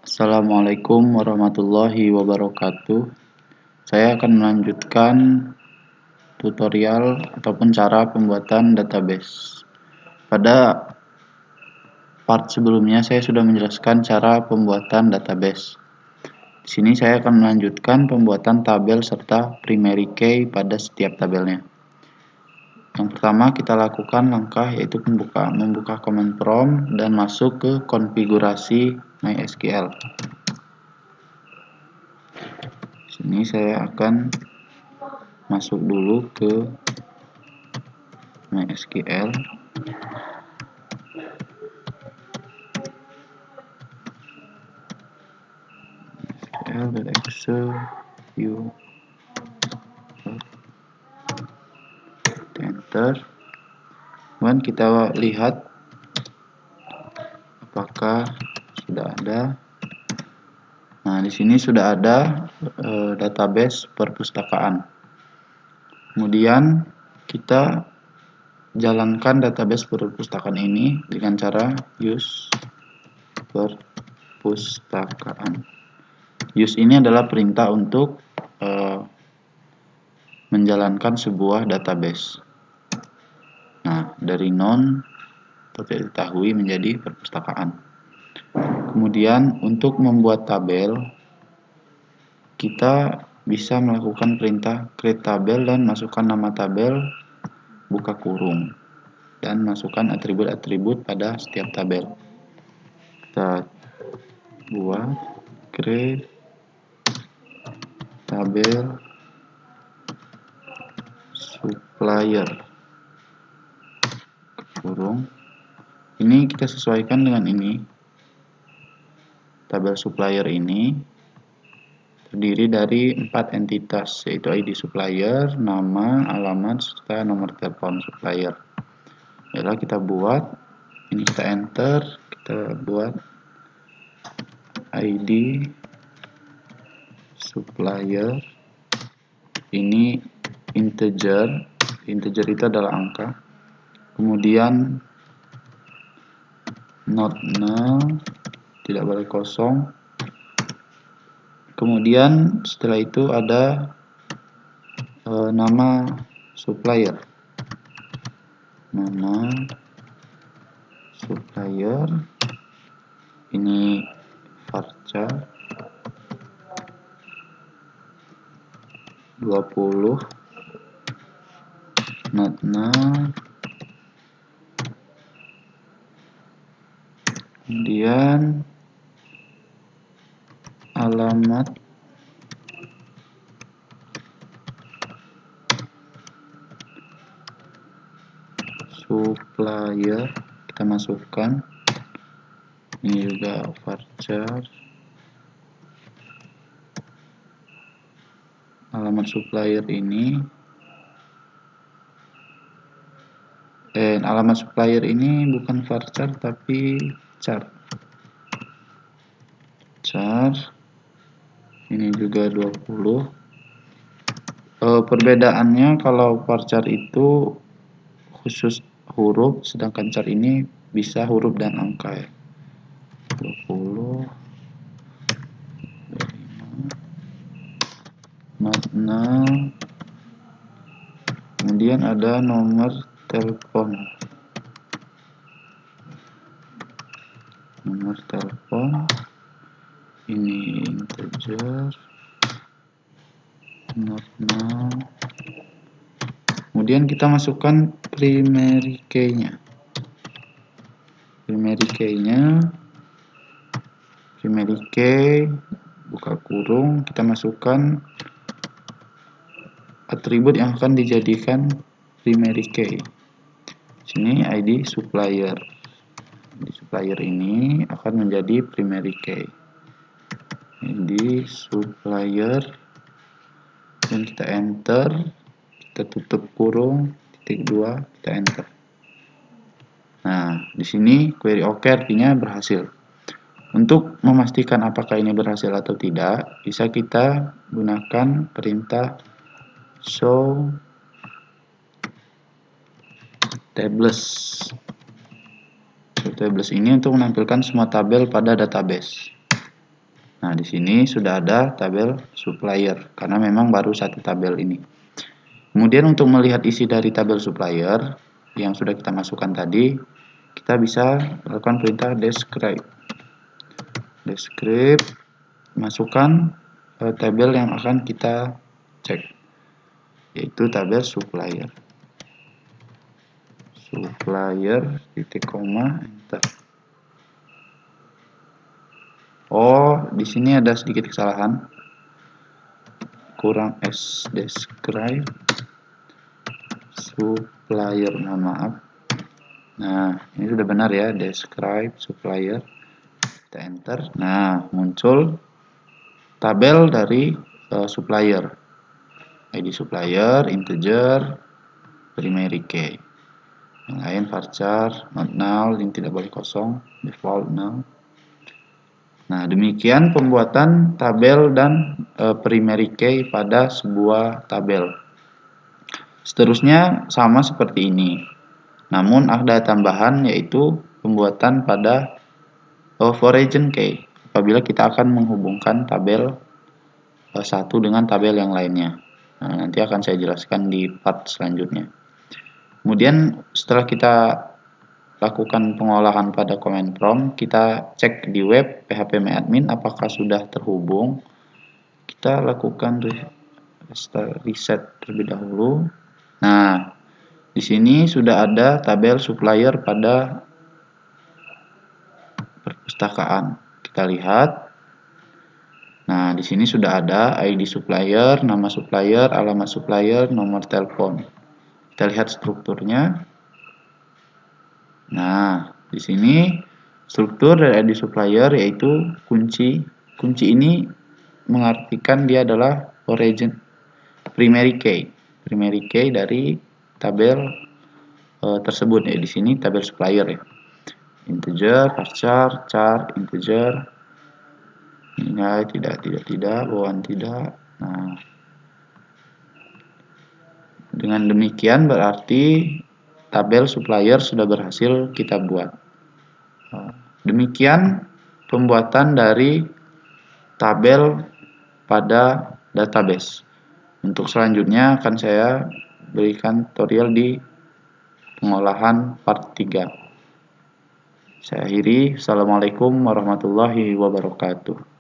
Assalamualaikum warahmatullahi wabarakatuh. Saya akan melanjutkan tutorial ataupun cara pembuatan database. Pada part sebelumnya saya sudah menjelaskan cara pembuatan database. Di sini saya akan melanjutkan pembuatan tabel serta primary key pada setiap tabelnya. Yang pertama kita lakukan langkah yaitu membuka command prompt dan masuk ke konfigurasi MySQL. Sini saya akan masuk dulu ke MySQL. Excel view, enter. Kemudian kita lihat apakah sudah ada. Nah, di sini sudah ada database perpustakaan. Kemudian kita jalankan database perpustakaan ini dengan cara use perpustakaan. Use ini adalah perintah untuk menjalankan sebuah database. Nah, dari non tidak diketahui menjadi perpustakaan. Kemudian untuk membuat tabel, kita bisa melakukan perintah create tabel dan masukkan nama tabel, buka kurung, dan masukkan atribut-atribut pada setiap tabel. Kita buat create tabel supplier, kurung. Ini kita sesuaikan dengan ini. Tabel supplier ini terdiri dari 4 entitas, yaitu ID supplier, nama, alamat, serta nomor telepon supplier. Yalah, kita buat, ini kita enter, kita buat ID supplier, ini integer itu adalah angka, kemudian not null, tidak boleh kosong. Kemudian setelah itu ada nama supplier. Nama supplier ini varchar 20 not null. Kemudian alamat supplier kita masukkan, ini juga varchar. Alamat supplier ini alamat supplier ini bukan varchar tapi char. Ini juga 20. Perbedaannya kalau varchar itu khusus huruf, sedangkan char ini bisa huruf dan angka ya. 20 not null. Kemudian ada nomor telepon. Nomor telepon ini integer not null. Kemudian kita masukkan primary key-nya. Primary key buka kurung, kita masukkan atribut yang akan dijadikan primary key. Sini ID supplier. ID supplier ini akan menjadi primary key. ID supplier, dan kita enter, kita tutup kurung, titik 2, kita enter. Nah, di sini query oke artinya berhasil. Untuk memastikan apakah ini berhasil atau tidak, bisa kita gunakan perintah show tables. Show tables ini untuk menampilkan semua tabel pada database. Nah, di sini sudah ada tabel supplier karena memang baru satu tabel ini. Kemudian untuk melihat isi dari tabel supplier yang sudah kita masukkan tadi, kita bisa lakukan perintah describe. Describe, masukkan tabel yang akan kita cek, yaitu tabel supplier. Supplier, titik koma, enter. Oh, di sini ada sedikit kesalahan. Kurang S, describe supplier, mohon maaf. Nah, ini sudah benar ya, describe supplier. Kita enter. Nah, muncul tabel dari supplier. ID supplier, integer, primary key. Yang lain varchar, not null, yang tidak boleh kosong, default null. Nah, demikian pembuatan tabel dan primary key pada sebuah tabel. Seterusnya sama seperti ini. Namun ada tambahan, yaitu pembuatan pada foreign key apabila kita akan menghubungkan tabel satu dengan tabel yang lainnya. Nah, nanti akan saya jelaskan di part selanjutnya. Kemudian setelah kita lakukan pengolahan pada command prompt, kita cek di web phpMyAdmin apakah sudah terhubung. Kita lakukan reset terlebih dahulu. Nah, di sini sudah ada tabel supplier pada perpustakaan. Kita lihat. Nah, di sini sudah ada ID supplier, nama supplier, alamat supplier, nomor telepon. Kita lihat strukturnya. Nah, di sini struktur dari ID supplier yaitu kunci. Kunci ini mengartikan dia adalah origin primary key. Primary key dari tabel tersebut ya. Di sini tabel supplier ya. Integer, varchar, char, integer. Nilai tidak, bawaan tidak. Nah, dengan demikian berarti tabel supplier sudah berhasil kita buat. Demikian pembuatan dari tabel pada database. Untuk selanjutnya akan saya berikan tutorial di pengolahan part 3. Saya akhiri. Assalamualaikum warahmatullahi wabarakatuh.